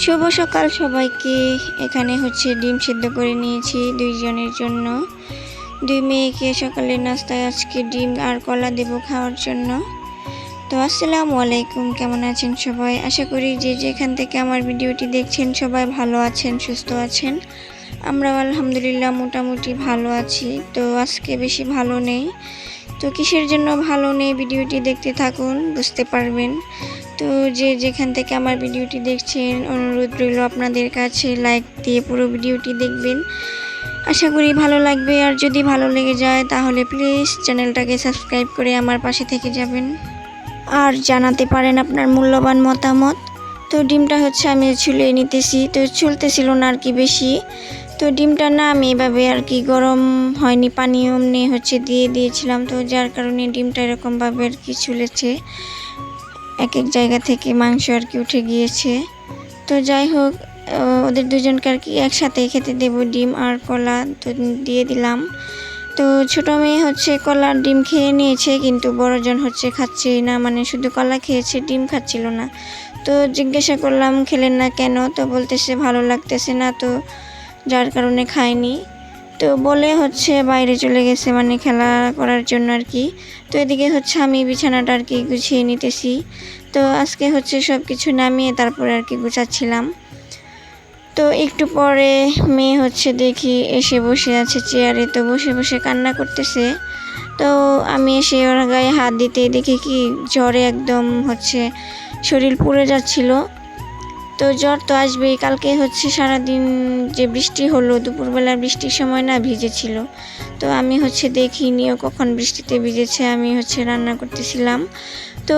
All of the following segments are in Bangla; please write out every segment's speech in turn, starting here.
শুভ সকাল সবাইকে। এখানে ডিম সিদ্ধ করে নিয়েছি 2 জনের জন্য। 2 মেয়েকে সকালের নাস্তায় আজকে ডিম আর কলা দেব খাওয়ার জন্য। তো আসসালামু আলাইকুম, কেমন আছেন সবাই? আশা করি যে যেখান থেকে আমার ভিডিওটি দেখছেন সবাই ভালো আছেন, সুস্থ আছেন। আমরা আলহামদুলিল্লাহ মোটামুটি ভালো আছি। তো আজকে বেশি ভালো নেই। তো কিসের জন্য ভালো নেই ভিডিওটি দেখতে থাকুন, বুঝতে পারবেন। তো যে যেখান থেকে আমার ভিডিওটি দেখছেন অনুরোধ রইল আপনাদের কাছে লাইক দিয়ে পুরো ভিডিওটি দেখবেন। আশা করি ভালো লাগবে, আর যদি ভালো লেগে যায় তাহলে প্লিজ চ্যানেলটাকে সাবস্ক্রাইব করে আমার পাশে থেকে যাবেন আর জানাতে পারেন আপনার মূল্যবান মতামত। তো ডিমটা আমি ছুলে নিতেছি, তো চলতেছিল না আর কি বেশি। তো ডিমটা না আমি এভাবে আর কি গরম হয়নি, পানি অমনি দিয়ে দিয়েছিলাম। তো যার কারণে ডিমটা এরকমভাবে আর কি ছুলেছে, এক এক জায়গা থেকে মাংস আর কি উঠে গিয়েছে। তো যাই হোক, ওদের দুজনকে আর কি একসাথে খেতে দেব ডিম আর কলা, তো দিয়ে দিলাম। তো ছোটো মেয়ে কলার ডিম খেয়ে নিয়েছে, কিন্তু বড়জন খাচ্ছে না, মানে শুধু কলা খেয়েছে, ডিম খাচ্ছিল না। তো জিজ্ঞাসা করলাম খেলেন না কেন? তো বলতেছে ভালো লাগতেছে না, তো যার কারণে খায়নি। তো বলে বাইরে চলে গেছে, মানে খেলা করার জন্য আর কি। তো এদিকে আমি বিছানাটা আর কি গুছিয়ে নিতেছি। তো আজকে সব কিছু নামিয়ে তারপরে আর কি গুছাচ্ছিলাম। তো একটু পরে মেয়ে দেখি এসে বসে আছে চেয়ারে, তো বসে বসে কান্না করতেছে। তো আমি এসে ওর গায়ে হাত দিতে দেখি কি জ্বরে একদম শরীর পুড়ে যাচ্ছিল। তো জ্বর তো আসবেই। কালকে সারাদিন যে বৃষ্টি হলো, দুপুরবেলা বৃষ্টির সময় না ভিজেছিল। তো আমি দেখিনি ও কখন বৃষ্টিতে ভিজেছে। আমি রান্না করতেছিলাম, তো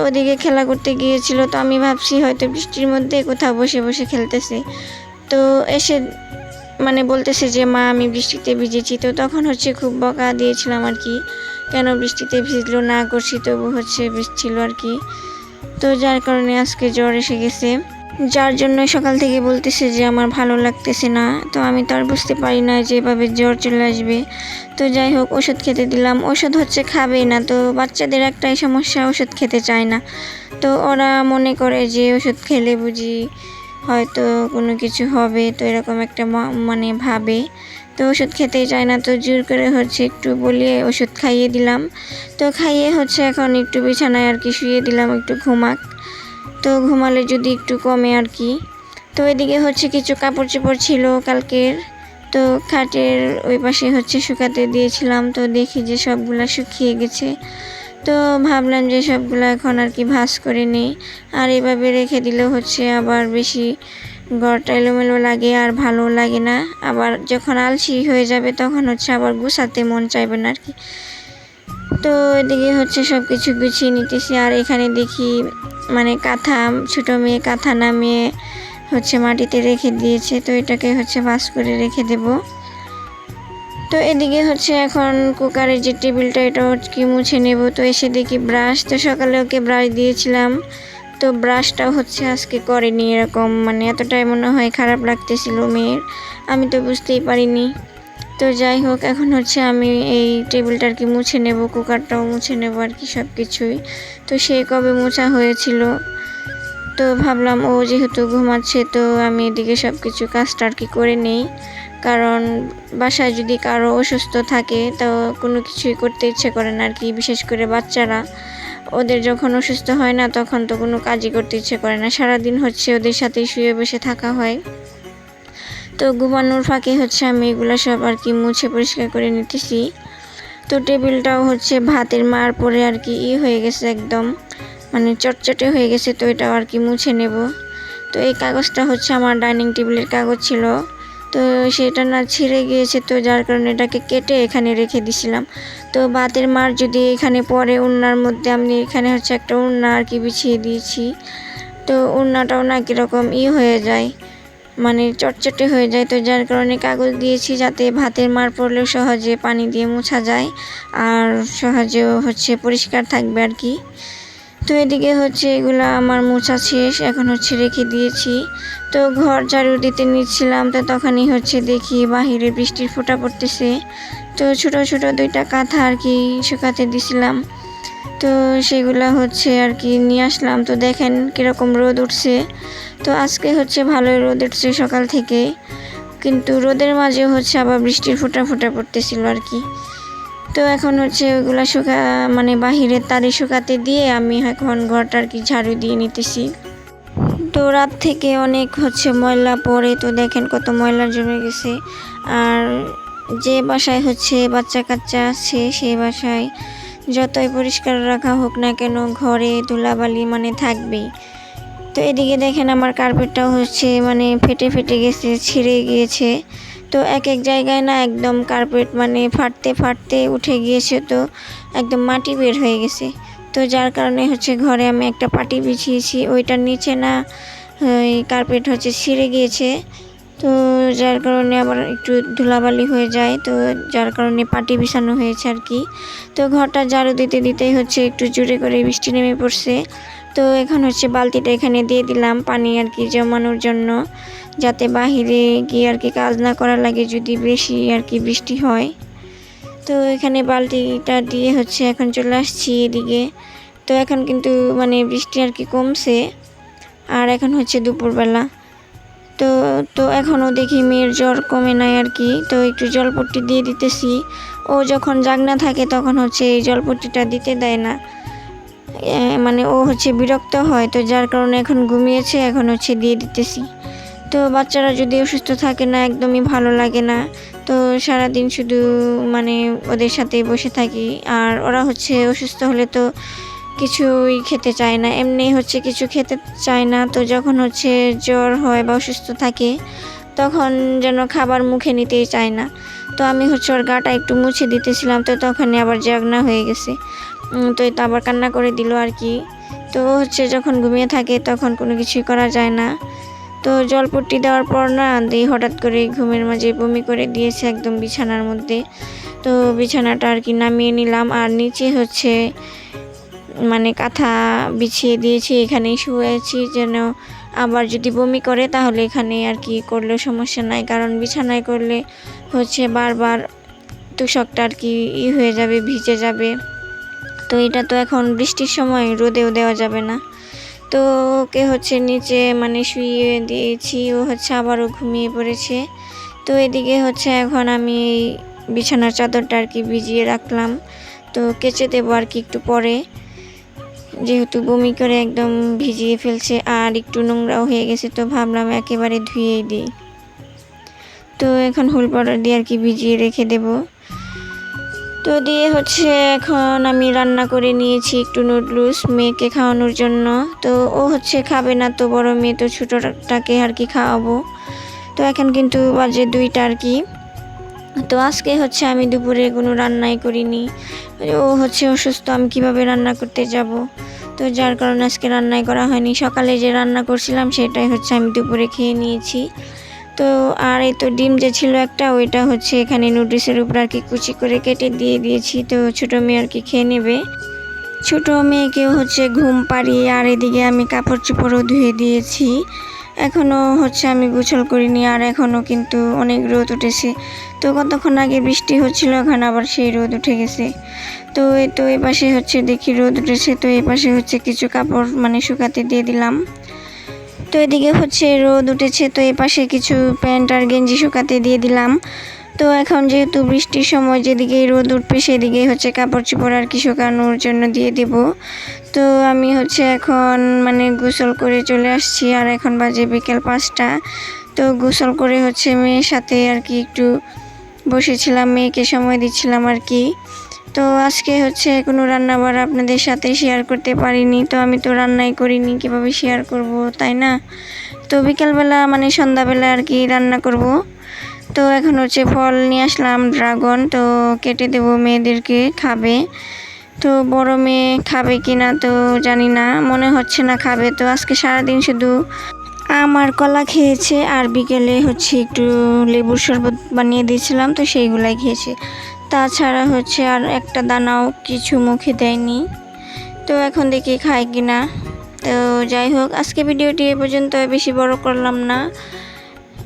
ওদিকে খেলা করতে গিয়েছিল। তো আমি ভাবছি হয়তো বৃষ্টির মধ্যে কোথাও বসে বসে খেলতেছে। তো এসে মানে বলতেছে যে মা আমি বৃষ্টিতে ভিজেছি। তো তখন খুব বকা দিয়েছিলাম আর কি, কেন বৃষ্টিতে ভিজলো, না করছি তবু ভিজছিল আর কি। তো যার কারণে আজকে জ্বর এসে গেছে, যার জন্য সকাল থেকে বলতেছে যে আমার ভালো লাগতেছে না। তো আমি তো আর বুঝতে পারি না যে এভাবে জ্বর চলে আসবে। তো যাই হোক ওষুধ খেতে দিলাম, ওষুধ খাবেই না। তো বাচ্চাদের একটাই সমস্যা, ওষুধ খেতে চায় না। তো ওরা মনে করে যে ওষুধ খেলে বুঝি হয়তো কোনো কিছু হবে, তো এরকম একটা মানে ভাবে। তো ওষুধ খেতেই চায় না। তো জোর করে একটু বলিয়ে ওষুধ খাইয়ে দিলাম। তো খাইয়ে এখন একটু বিছানায় আর কি শুয়ে দিলাম, একটু ঘুমাক। তো ঘুমালে যদি একটু কমে আর কি। তো এদিকে কিছু কাপড় চোপড় ছিল কালকের, তো খাটের ওই পাশে শুকাতে দিয়েছিলাম। তো দেখি যে সবগুলা শুকিয়ে গেছে। তো ভাবলাম যে সবগুলো এখন আর কি ভাঁজ করে নেই, আর এভাবে রেখে দিলে আবার বেশি ঘরটা এলোমেলো লাগে আর ভালো লাগে না। আবার যখন আলসি হয়ে যাবে তখন আবার গুছাতে মন চাইবে না আর কি। তো এদিকে সব কিছু গুছিয়ে নিতেছি। আর এখানে দেখি মানে কাঁথা, ছোটো মেয়ে কাঁথা নামিয়ে মাটিতে রেখে দিয়েছে। তো এটাকে ভাঁজ করে রেখে দেব। তো এদিকে এখন কুকারের যে টেবিলটা এটা কি মুছে নেব। তো এসে দেখি ব্রাশ, তো সকালে ওকে ব্রাশ দিয়েছিলাম, তো ব্রাশটাও আজকে করেনি। এরকম মানে এতটাই মনে হয় খারাপ লাগতেছিল মেয়ের, আমি তো বুঝতেই পারিনি। তো যাই হোক এখন আমি এই টেবিলটা আর কি মুছে নেব, কুকারটাও মুছে নেব আর কি সব কিছুই। তো সে কবে মোছা হয়েছিল। তো ভাবলাম ও যেহেতু ঘুমাচ্ছে, তো আমি এদিকে সব কিছু কাজটা আর কি করে নেই। কারণ বাসায় যদি কারো অসুস্থ থাকে তো কোনো কিছুই করতে ইচ্ছে করে না আর কি, বিশেষ করে বাচ্চারা। ওদের যখন অসুস্থ হয় না তখন তো কোনো কাজই করতে ইচ্ছে করে না, সারাদিন ওদের সাথেই শুয়ে বসে থাকা হয়। তো ঘুমানোর ফাঁকে আমি এগুলো সব আর কি মুছে পরিষ্কার করে নিতেছি। তো টেবিলটাও ভাতের মার পরে আর কি হয়ে গেছে, একদম মানে চটচটে হয়ে গেছে। তো এটাও আর কি মুছে নেব। তো এই কাগজটা আমার ডাইনিং টেবিলের কাগজ ছিল, তো সেটা না ছিঁড়ে গিয়েছে। তো যার কারণে এটাকে কেটে এখানে রেখে দিছিলাম। তো ভাতের মার যদি এখানে পরে ওড়নার মধ্যে, আমি এখানে একটা ওড়না আর কি বিছিয়ে দিয়েছি। তো ওড়নাটাও না কীরকম হয়ে যায়, মানে চটচটে হয়ে যায়। তো যার কারণে কাগজ দিয়েছি যাতে ভাতের মার পড়লেও সহজে পানি দিয়ে মোছা যায় আর সহজেও পরিষ্কার থাকবে আর কি। তো এদিকে এগুলো আমার মোছা শেষ, এখন রেখে দিয়েছি। তো ঘর ঝাড়ু দিতে নিচ্ছিলাম, তো তখনই দেখি বাহিরে বৃষ্টির ফোঁটা পড়তেছে। তো ছোট ছোট 2টা কাঁথা আর কি শুকাতে দিছিলাম। তো সেগুলো আর কি নিয়ে আসলাম। তো দেখেন কীরকম রোদ উঠছে। তো আজকে হচ্ছে ভালোই রোদ উঠছে সকাল থেকে, কিন্তু রোদের মাঝে হচ্ছে আবার বৃষ্টির ফোঁটা ফোঁটা পড়তেছিল আর কি। তো এখন হচ্ছে ওইগুলা মানে বাহিরের তারে শুকাতে দিয়ে আমি এখন ঘরটা আর কি ঝাড়ু দিয়ে নিতেছি। তো রাত থেকে অনেক হচ্ছে ময়লা পড়ে, তো দেখেন কত ময়লা জমে গেছে। আর যে বাসায় হচ্ছে বাচ্চা কাচ্চা আছে সেই বাসায় যতই পরিষ্কার রাখা হোক না কেন ঘরে ধুলাবালি মানে থাকবেই। তো এদিকে দেখেন আমার কার্পেটটাও হচ্ছে মানে ফেটে ফেটে গেছে, ছিঁড়ে গিয়েছে। তো এক এক জায়গায় না একদম কার্পেট মানে ফাটতে ফাটতে উঠে গিয়েছে, তো একদম মাটি বের হয়ে গেছে। তো যার কারণে হচ্ছে ঘরে আমি একটা পাটি বিছিয়েছি, ওইটার নিচে না ওই কার্পেট হচ্ছে ছিঁড়ে গিয়েছে। তো যার কারণে আবার একটু ধুলাবালি হয়ে যায়, তো যার কারণে পাটি বিছানো হয়েছে আর কি। তো ঘরটা ঝাড়ু দিতে দিতেই হচ্ছে একটু জোরে করে বৃষ্টি নেমে পড়ছে। তো এখন হচ্ছে বালতিটা এখানে দিয়ে দিলাম পানি আর কি জমানোর জন্য, যাতে বাহিরে গিয়ে আর কি কাজ না করা লাগে যদি বেশি আর কি বৃষ্টি হয়। তো এখানে বালতিটা দিয়ে হচ্ছে এখন চলে আসছি এদিকে। তো এখন কিন্তু মানে বৃষ্টি আর কি কমছে, আর এখন হচ্ছে দুপুরবেলা। তো তো এখনও দেখি মেয়ের জ্বর কমে নাই আর কি, তো একটু জলপট্টি দিয়ে দিতেছি। ও যখন জাগনা থাকে তখন হচ্ছে এই জলপট্টিটা দিতে দেয় না, মানে ও হচ্ছে বিরক্ত হয়, তো যার কারণে এখন ঘুমিয়েছে, এখন হচ্ছে দিয়ে দিতেছি। তো বাচ্চারা যদি অসুস্থ থাকে না একদমই ভালো লাগে না, তো সারাদিন শুধু মানে ওদের সাথেই বসে থাকি। আর ওরা হচ্ছে অসুস্থ হলে তো কিছুই খেতে চায় না, এমনি হচ্ছে কিছু খেতে চায় না। তো যখন হচ্ছে জ্বর হয় বা অসুস্থ থাকে তখন যেন খাবার মুখে নিতেই চায় না। তো আমি হচ্ছে ওর গাটা একটু মুছে দিতেছিলাম, তো তখনই আবার জাগনা হয়ে গেছে। তো এটা আবার কান্না করে দিল আর কি। তো হচ্ছে যখন ঘুমিয়ে থাকে তখন কোনো কিছুই করা যায় না। তো জলপট্টি দেওয়ার পর না দিয়ে হঠাৎ করে ঘুমের মাঝে বমি করে দিয়েছে একদম বিছানার মধ্যে। তো বিছানাটা আর কি নামিয়ে নিলাম, আর নিচে হচ্ছে মানে কাঁথা বিছিয়ে দিয়েছি, এখানেই শুয়েছি যেন আবার যদি বমি করে তাহলে এখানে আর কি করলেও সমস্যা নাই, কারণ বিছানায় করলে হচ্ছে বারবার তোশকটা আর কি হয়ে যাবে, ভিজে যাবে। তো এটা তো এখন বৃষ্টির সময় রোদেও দেওয়া যাবে না। তো ওকে হচ্ছে নিচে মানে শুইয়ে দিয়েছি, ও হচ্ছে আবারও ঘুমিয়ে পড়েছে। তো এদিকে হচ্ছে এখন আমি বিছানার চাদরটা আর কি ভিজিয়ে রাখলাম, তো কেচে দেবো আর কি একটু পরে, যেহেতু বমি করে একদম ভিজিয়ে ফেলছে আর একটু নোংরাও হয়ে গেছে, তো ভাবলাম একেবারে ধুয়েই দিই। তো এখন হুল পাউডার দিয়ে আর কি ভিজিয়ে রেখে দেব। তো দিয়ে হচ্ছে এখন আমি রান্না করে নিয়েছি একটু নুডলস মেয়েকে খাওয়ানোর জন্য। তো ও হচ্ছে খাবে না, তো বড় মেয়ে তো ছোটোটাকে আর কি খাওয়াবো। তো এখন কিন্তু বাজে 2টা আর কি। তো আজকে হচ্ছে আমি দুপুরে কোনো রান্নাই করিনি, ও হচ্ছে অসুস্থ, আমি কিভাবে রান্না করতে যাব। তো যার কারণে আজকে রান্নাই করা হয়নি। সকালে যে রান্না করছিলাম সেটাই হচ্ছে আমি দুপুরে খেয়ে নিয়েছি। তো আর এই তো ডিম যে ছিল একটা, ওইটা হচ্ছে এখানে নুডলসের উপর আর কি কুচি করে কেটে দিয়ে দিয়েছি, তো ছোটো মেয়ে আর কি খেয়ে নেবে। ছোটো মেয়েকেও হচ্ছে ঘুম পাড়িয়ে আর এদিকে আমি কাপড় চোপড়ও ধুয়ে দিয়েছি। এখনও হচ্ছে আমি গোসল করিনি, আর এখনও কিন্তু অনেক রোদ উঠেছে। তো কতক্ষণ আগে বৃষ্টি হচ্ছিল, এখন আবার সেই রোদ উঠে গেছে। তো এই পাশে হচ্ছে দেখি রোদ উঠেছে, তো এই পাশে হচ্ছে কিছু কাপড় মানে শুকাতে দিয়ে দিলাম। তো এদিকে হচ্ছে রোদ উঠেছে, তো এই পাশে কিছু প্যান্ট আর গেঞ্জি শুকাতে দিয়ে দিলাম। তো এখন যেহেতু বৃষ্টির সময় যেদিকেই রোদ উঠবে সেদিকেই হচ্ছে কাপড় চোপড় আর কি শুকানোর জন্য দিয়ে দেব। তো আমি হচ্ছে এখন মানে গোসল করে চলে আসছি, আর এখন বাজে বিকেল 5টা। তো গোসল করে হচ্ছে মেয়ের সাথে আর কি একটু বসেছিলাম, মেয়েকে সময় দিচ্ছিলাম আর কি। তো আজকে হচ্ছে কোনো রান্না বাড়া আপনাদের সাথে শেয়ার করতে পারিনি, তো আমি তো রান্নাই করিনি, কীভাবে শেয়ার করব তাই না। তো বিকেলবেলা মানে সন্ধ্যাবেলা আর কি রান্না করব। তো এখন হচ্ছে ফল নিয়ে আসলাম ড্রাগন, তো কেটে দেব, মেয়েদেরকে খাবে। তো বড় মেয়ে খাবে কি না তো জানি না, মনে হচ্ছে না খাবে। তো আজকে সারাদিন শুধু আম আর কলা খেয়েছে, আর বিকেলে হচ্ছে একটু লেবুর শরবত বানিয়ে দিয়েছিলাম, তো সেইগুলাই খেয়েছে। তাছাড়া হচ্ছে আর একটা দানাও কিছু মুখে দেয়নি। তো এখন দেখি খায় কি না। তো যাই হোক, আজকে ভিডিওটি এ পর্যন্ত, বেশি বড় করলাম না।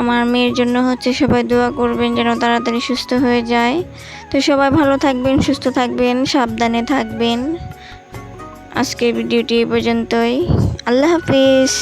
আমার মেয়ের জন্য হচ্ছে সবাই দোয়া করবেন যেন তাড়াতাড়ি সুস্থ হয়ে যায়। তো সবাই ভালো থাকবেন, সুস্থ থাকবেন, সাবধানে থাকবেন। আজকের ভিডিওটি এ পর্যন্তই। আল্লাহ হাফেজ।